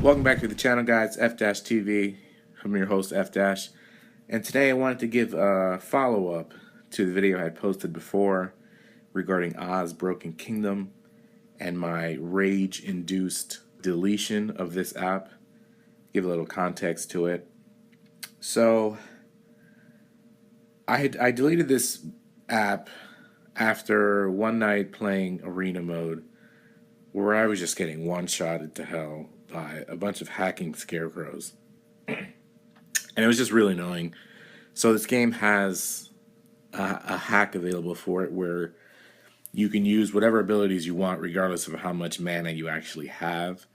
Welcome back to the channel, guys. F-TV. I'm your host, F-. And today I wanted to give a follow-up to the video I had posted before regarding Oz Broken Kingdom and my rage-induced deletion of this app. Give a little context to it. So, I deleted this app after one night playing arena mode where I was just getting one-shotted to hell by a bunch of hacking scarecrows. And it was just really annoying. So this game has a hack available for it where you can use whatever abilities you want regardless of how much mana you actually have.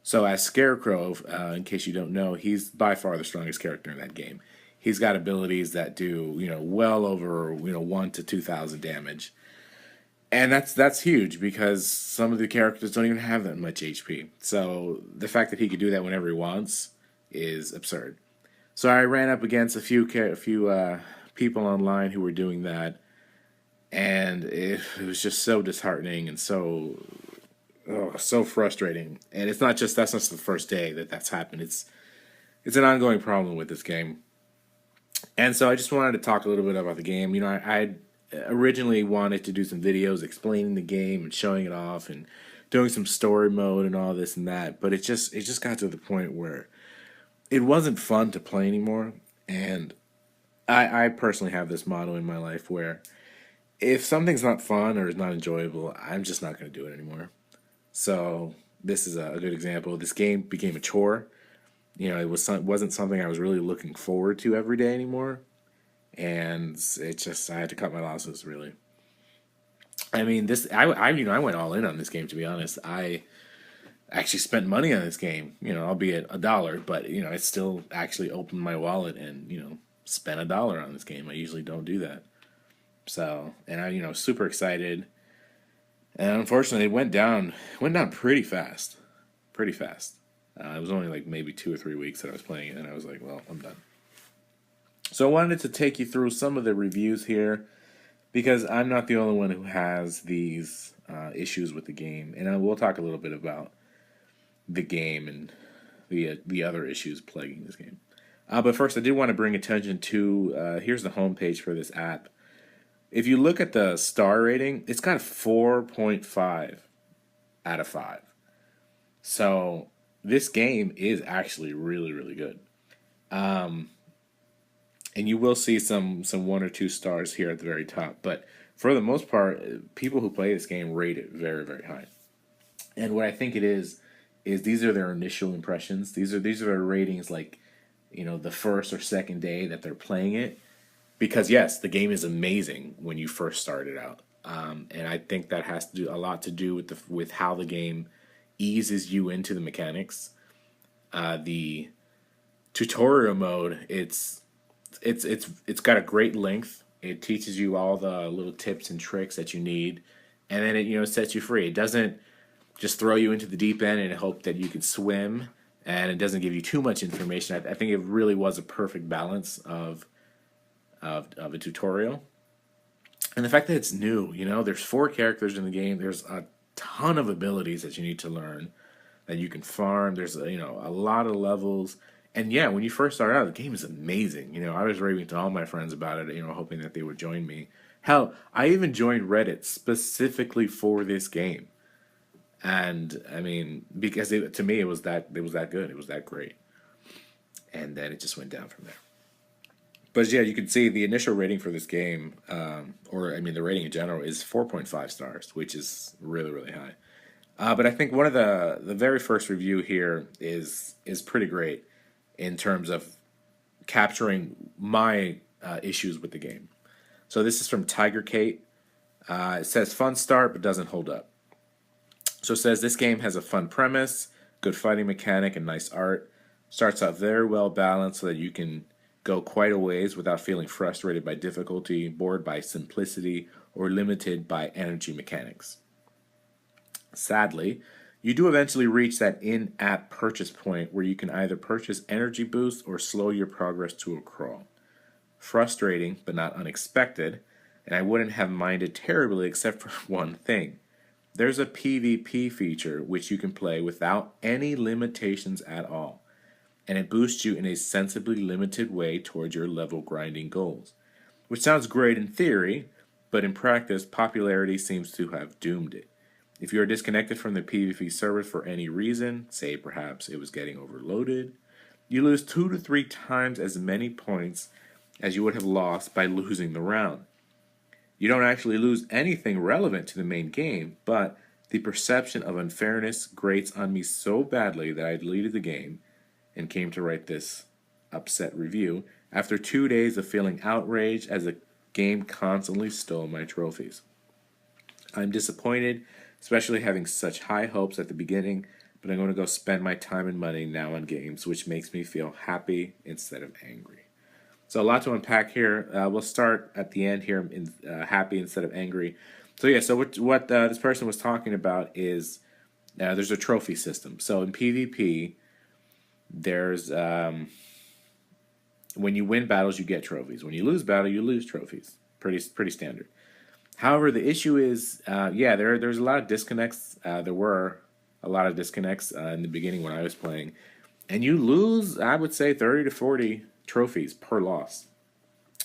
So as Scarecrow, in case you don't know, he's by far the strongest character in that game. He's got abilities that do, well over, 1 to 2,000 damage. And that's huge because some of the characters don't even have that much HP. So the fact that he could do that whenever he wants is absurd. So I ran up against a few people online who were doing that, and it was just so disheartening and so frustrating. And that's not the first day that's happened. It's an ongoing problem with this game. And so I just wanted to talk a little bit about the game. I originally wanted to do some videos explaining the game and showing it off and doing some story mode and all this and that, but it just got to the point where it wasn't fun to play anymore. And I personally have this motto in my life where if something's not fun or is not enjoyable, I'm just not going to do it anymore. So this is a good example. This game became a chore. It wasn't something I was really looking forward to every day anymore. And I had to cut my losses, really. I mean, I went all in on this game, to be honest. I actually spent money on this game, albeit $1, but I still actually opened my wallet and spent $1 on this game. I usually don't do that. So, and I was super excited, and unfortunately it went down pretty fast. It was only like maybe 2 or 3 weeks that I was playing it, and I was like, well, I'm done. So I wanted to take you through some of the reviews here because I'm not the only one who has these issues with the game, and we'll talk a little bit about the game and the other issues plaguing this game. But first, I did want to bring attention to here's the homepage for this app. If you look at the star rating, it's got a 4.5 out of 5. So this game is actually really, really good. And you will see some 1 or 2 stars here at the very top. But for the most part, people who play this game rate it very, very high. And what I think it is these are their initial impressions. These are their ratings, like, the first or second day that they're playing it. Because yes, the game is amazing when you first start it out. And I think that has to do a lot to do with how the game eases you into the mechanics. The tutorial mode, it's got a great length. It teaches you all the little tips and tricks that you need, and then it sets you free. It doesn't just throw you into the deep end and hope that you can swim, and it doesn't give you too much information. I think it really was a perfect balance of a tutorial, and the fact that it's new. There's 4 characters in the game. There's a ton of abilities that you need to learn that you can farm. There's a lot of levels. And yeah, when you first start out, the game is amazing. I was raving to all my friends about it, hoping that they would join me. Hell, I even joined Reddit specifically for this game. And I mean, because to me it was that good. It was that great. And then it just went down from there. But yeah, you can see the initial rating for this game, the rating in general is 4.5 stars, which is really, really high. But I think one of the very first review here is pretty great in terms of capturing my issues with the game. So this is from Tiger Kate. It says, fun start, but doesn't hold up. So it says, this game has a fun premise, good fighting mechanic, and nice art. Starts out very well balanced so that you can go quite a ways without feeling frustrated by difficulty, bored by simplicity, or limited by energy mechanics. Sadly, you do eventually reach that in-app purchase point where you can either purchase energy boosts or slow your progress to a crawl. Frustrating, but not unexpected, and I wouldn't have minded terribly except for one thing. there's a PvP feature which you can play without any limitations at all, and it boosts you in a sensibly limited way towards your level grinding goals. Which sounds great in theory, but in practice, popularity seems to have doomed it. If you are disconnected from the PvP servers for any reason, say perhaps it was getting overloaded, you lose 2 to 3 times as many points as you would have lost by losing the round. You don't actually lose anything relevant to the main game, but the perception of unfairness grates on me so badly that I deleted the game and came to write this upset review after 2 days of feeling outraged as the game constantly stole my trophies. I'm disappointed, especially having such high hopes at the beginning, but I'm going to go spend my time and money now on games, which makes me feel happy instead of angry. So a lot to unpack here. We'll start at the end here in happy instead of angry. So yeah, so what this person was talking about is there's a trophy system. So in PvP, there's when you win battles, you get trophies. When you lose battle, you lose trophies. Pretty standard. However, the issue is, there's a lot of disconnects. There were a lot of disconnects in the beginning when I was playing, and you lose, I would say, 30 to 40 trophies per loss.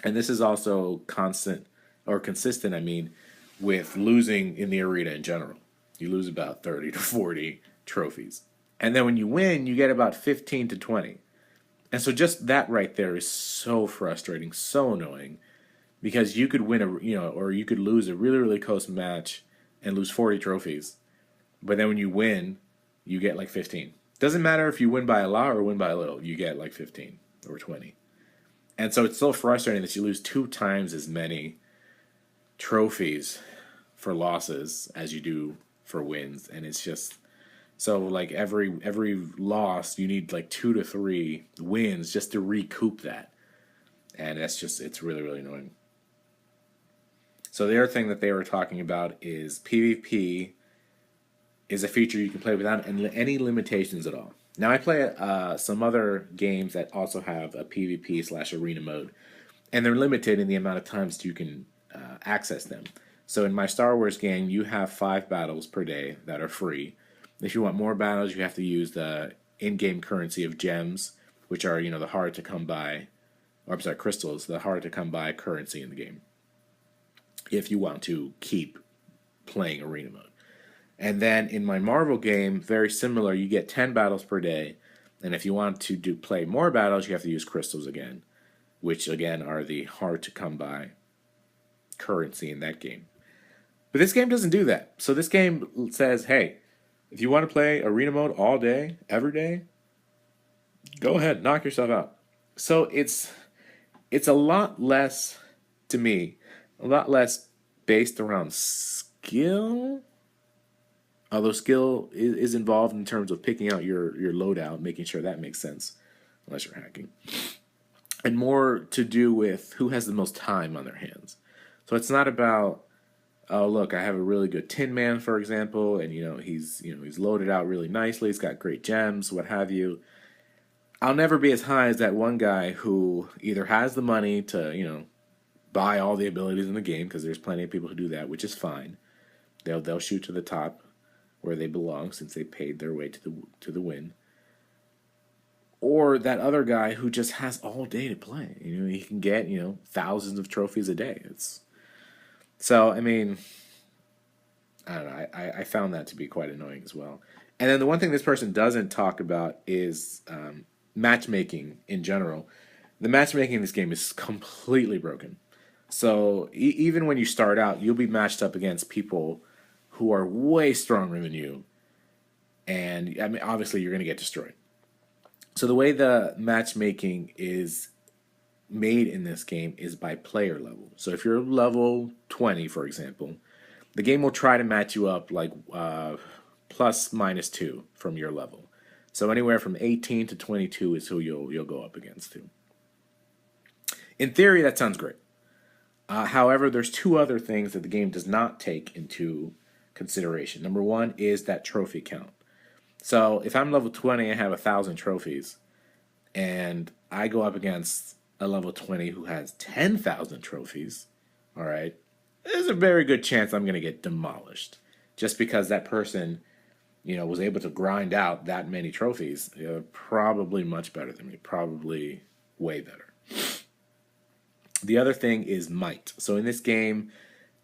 And this is also consistent, I mean, with losing in the arena in general. You lose about 30 to 40 trophies. And then when you win, you get about 15 to 20. And so just that right there is so frustrating, so annoying, because you could win or you could lose a really, really close match and lose 40 trophies. But then when you win, you get like 15. Doesn't matter if you win by a lot or win by a little, you get like 15 or 20. And so it's so frustrating that you lose 2 times as many trophies for losses as you do for wins. And it's just, so like every loss, you need like 2 to 3 wins just to recoup that. And it's really, really annoying. So the other thing that they were talking about is PvP is a feature you can play without any limitations at all. Now I play some other games that also have a PvP/arena mode, and they're limited in the amount of times you can access them. So in my Star Wars game, you have 5 battles per day that are free. If you want more battles, you have to use the in-game currency of gems, which are the hard to come by, or I'm sorry, crystals, the hard to come by currency in the game, if you want to keep playing arena mode. And then in my Marvel game, very similar, you get 10 battles per day, and if you want to play more battles, you have to use crystals again, which again are the hard to come by currency in that game. But this game doesn't do that. So this game says, hey, if you want to play arena mode all day, every day, go ahead, knock yourself out. So it's a lot less, to me, a lot less based around skill, although skill is involved in terms of picking out your loadout, making sure that makes sense, unless you're hacking, and more to do with who has the most time on their hands. So it's not about, oh look, I have a really good Tin Man, for example, and he's loaded out really nicely, he's got great gems, what have you. I'll never be as high as that one guy who either has the money to buy all the abilities in the game, because there's plenty of people who do that, which is fine. They'll shoot to the top where they belong since they paid their way to the win. Or that other guy who just has all day to play. He can get thousands of trophies a day. So I mean, I don't know. I found that to be quite annoying as well. And then the one thing this person doesn't talk about is matchmaking in general. The matchmaking in this game is completely broken. So even when you start out, you'll be matched up against people who are way stronger than you. And I mean, obviously you're going to get destroyed. So the way the matchmaking is made in this game is by player level. So if you're level 20, for example, the game will try to match you up like plus minus 2 from your level. So anywhere from 18 to 22 is who you'll go up against too. In theory, that sounds great. However, there's 2 other things that the game does not take into consideration. Number 1 is that trophy count. So if I'm level 20 and have 1,000 trophies, and I go up against a level 20 who has 10,000 trophies, all right, there's a very good chance I'm going to get demolished. just because that person, was able to grind out that many trophies. Probably much better than me. Probably way better. The other thing is might. So in this game,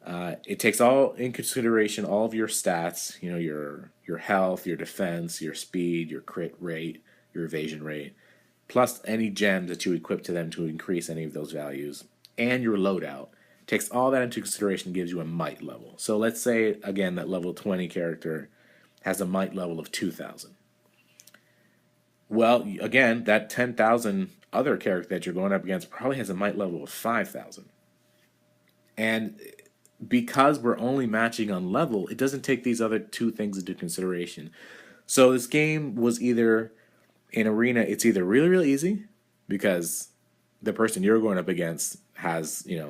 it takes all in consideration all of your stats. Your health, your defense, your speed, your crit rate, your evasion rate, plus any gems that you equip to them to increase any of those values, and your loadout. Takes all that into consideration and gives you a might level. So let's say again that level 20 character has a might level of 2,000. Well, again, that 10,000 other character that you're going up against probably has a might level of 5,000. And because we're only matching on level, it doesn't take these other two things into consideration. So this game was either, in Arena, it's either really, really easy because the person you're going up against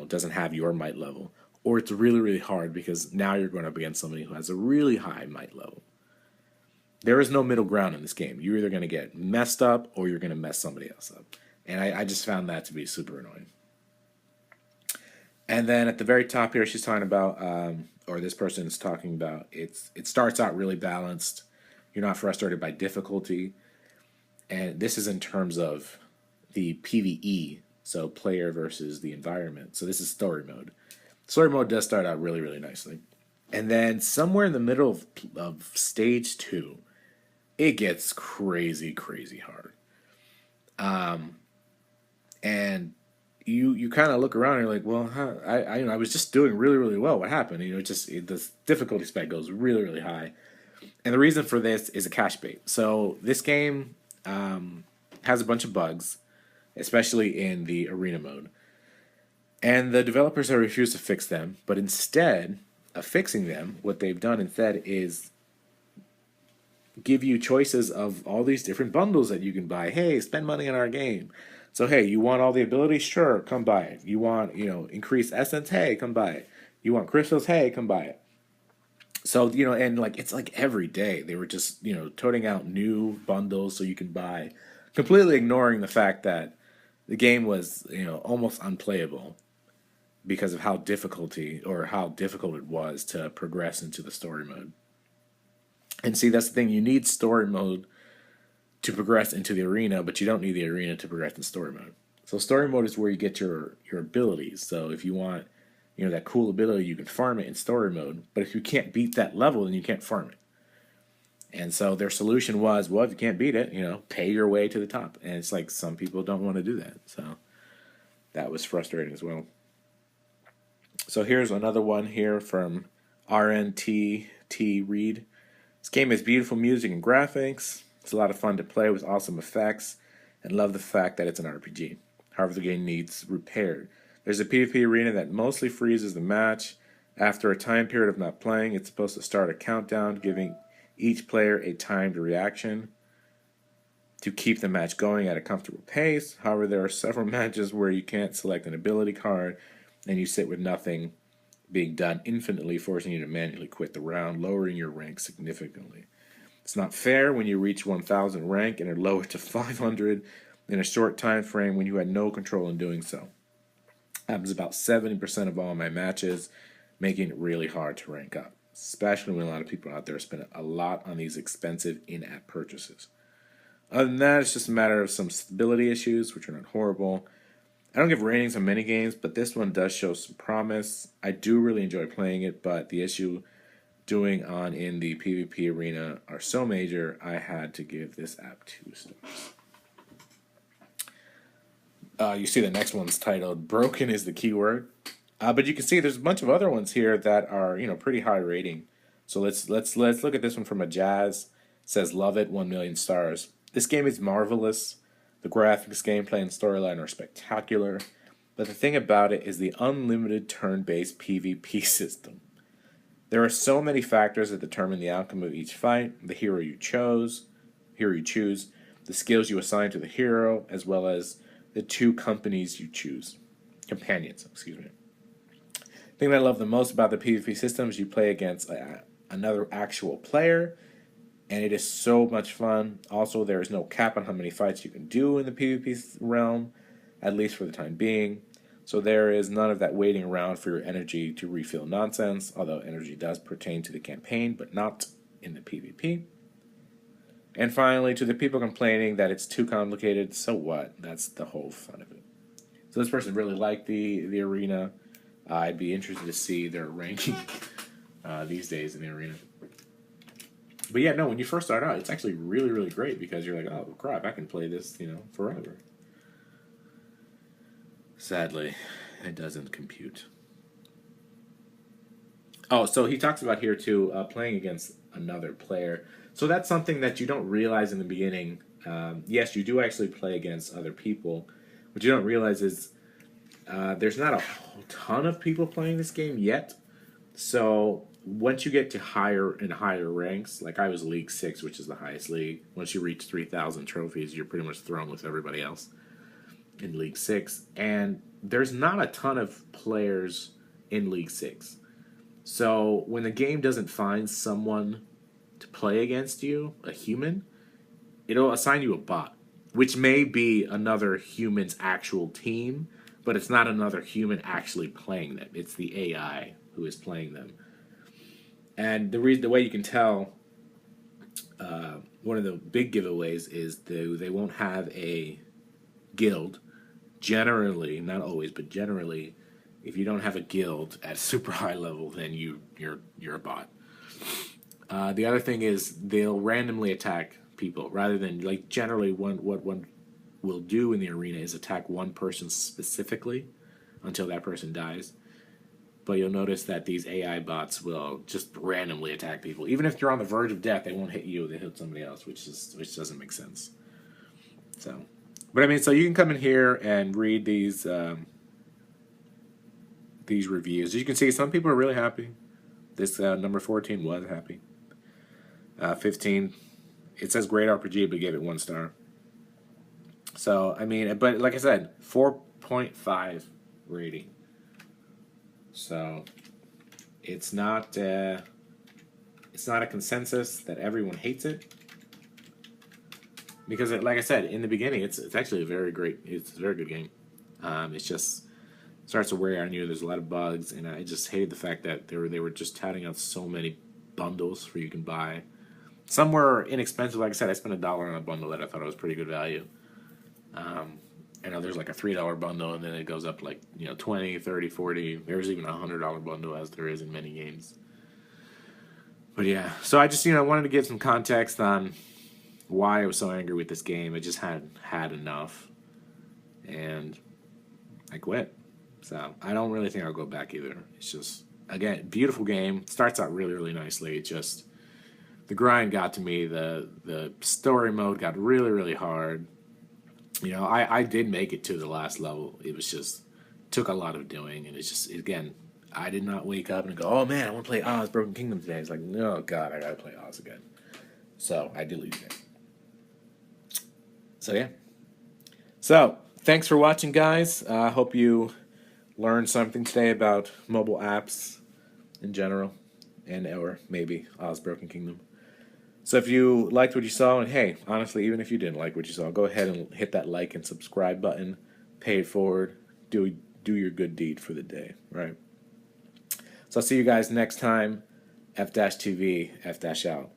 doesn't have your might level, or it's really, really hard because now you're going up against somebody who has a really high might level. There is no middle ground in this game. You're either going to get messed up or you're going to mess somebody else up. And I just found that to be super annoying. And then at the very top here, she's talking about, or this person is talking about, it starts out really balanced. You're not frustrated by difficulty. And this is in terms of the PvE, so player versus the environment. So this is story mode. Story mode does start out really, really nicely. And then somewhere in the middle of stage 2, it gets crazy, crazy hard. And you kind of look around and you're like, well, I was just doing really, really well. What happened? The difficulty spec goes really, really high. And the reason for this is a cache bait. So this game has a bunch of bugs, especially in the arena mode. And the developers have refused to fix them, but instead of fixing them, what they've done instead is give you choices of all these different bundles that you can buy. Hey, spend money on our game. So hey, you want all the abilities? Sure, come buy it. You want, increased essence? Hey, come buy it. You want crystals? Hey, come buy it. So, and it's like every day they were just, toting out new bundles so you can buy, completely ignoring the fact that the game was, almost unplayable because of how difficult it was to progress into the story mode. And see, that's the thing. You need story mode to progress into the arena, but you don't need the arena to progress in story mode. So story mode is where you get your abilities. So if you want, that cool ability, you can farm it in story mode. But if you can't beat that level, then you can't farm it. And so their solution was, well, if you can't beat it, pay your way to the top. And it's like some people don't want to do that. So that was frustrating as well. So here's another one here from RNTT Reed. This game has beautiful music and graphics. It's a lot of fun to play with awesome effects, and love the fact that it's an RPG. However, the game needs repaired. There's a PvP arena that mostly freezes the match. After a time period of not playing, it's supposed to start a countdown, giving each player a timed reaction to keep the match going at a comfortable pace. However, there are several matches where you can't select an ability card, and you sit with nothing being done infinitely, forcing you to manually quit the round, lowering your rank significantly. It's not fair when you reach 1,000 rank and are lowered to 500 in a short time frame when you had no control in doing so. Happens about 70% of all my matches, making it really hard to rank up, especially when a lot of people out there spend a lot on these expensive in-app purchases. Other than that, it's just a matter of some stability issues, which are not horrible. I don't give ratings on many games, but this one does show some promise. I do really enjoy playing it, but the issue doing on in the PvP arena are so major, I had to give this app 2 stars. You see the next one's titled "Broken is the Keyword," but you can see there's a bunch of other ones here that are pretty high rating. So let's look at this one from a Jazz. It says love it, 1 million stars. This game is marvelous. The graphics, gameplay, and storyline are spectacular, but the thing about it is the unlimited turn-based PvP system. There are so many factors that determine the outcome of each fight: the hero you choose, the skills you assign to the hero, as well as the two companions. The thing that I love the most about the PvP system is you play against another actual player, and it is so much fun. Also, there is no cap on how many fights you can do in the PvP realm, at least for the time being. So there is none of that waiting around for your energy to refill nonsense, although energy does pertain to the campaign, but not in the PvP. And finally, to the people complaining that it's too complicated, so what? That's the whole fun of it. So this person really liked the arena. I'd be interested to see their ranking these days in the arena. But yeah, no, when you first start out, it's actually really, really great because you're like, oh crap, I can play this, forever. Sadly, it doesn't compute. Oh, so he talks about here too, playing against another player. So that's something that you don't realize in the beginning. Yes, you do actually play against other people. What you don't realize is there's not a whole ton of people playing this game yet. So once you get to higher and higher ranks, like I was League 6, which is the highest league. Once you reach 3,000 trophies, you're pretty much thrown with everybody else in League 6. And there's not a ton of players in League 6. So when the game doesn't find someone to play against you, a human, it'll assign you a bot, which may be another human's actual team, but it's not another human actually playing them. It's the AI who is playing them. And the way you can tell, one of the big giveaways is they won't have a guild. Generally, not always, but generally, if you don't have a guild at super high level, then you're a bot. The other thing is they'll randomly attack people rather than like generally what one will do in the arena is attack one person specifically until that person dies. But you'll notice that these AI bots will just randomly attack people. Even if you're on the verge of death, they won't hit you, they hit somebody else, which doesn't make sense. So, but I mean, so you can come in here and read these reviews. As you can see, some people are really happy. This number 14 was happy. 15, it says great RPG, but gave it 1 star. So, I mean, but like I said, 4.5 rating. So, it's not a consensus that everyone hates it. Because, like I said, in the beginning, it's actually a very good game. It's just starts to wear on you. There's a lot of bugs, and I just hated the fact that they were just touting out so many bundles where you can buy. Some were inexpensive. Like I said, I spent $1 on a bundle that I thought was pretty good value. I know there's like a $3 bundle, and then it goes up like 20, 30, 40. There's even a $100 bundle, as there is in many games. But yeah, so I just wanted to give some context on why I was so angry with this game. I just had enough, and I quit. So I don't really think I'll go back either. It's just, again, beautiful game. Starts out really, really nicely. It just, the grind got to me. The story mode got really, really hard. I did make it to the last level. It was just, took a lot of doing. And it's just, again, I did not wake up and go, oh man, I want to play Oz Broken Kingdom today. It's like, no, God, I got to play Oz again. So I deleted it. So yeah. So thanks for watching, guys. I hope you learned something today about mobile apps in general, or maybe Oz Broken Kingdom. So if you liked what you saw, and hey, honestly, even if you didn't like what you saw, go ahead and hit that like and subscribe button. Pay it forward. Do your good deed for the day, right? So I'll see you guys next time. F-TV, F-out.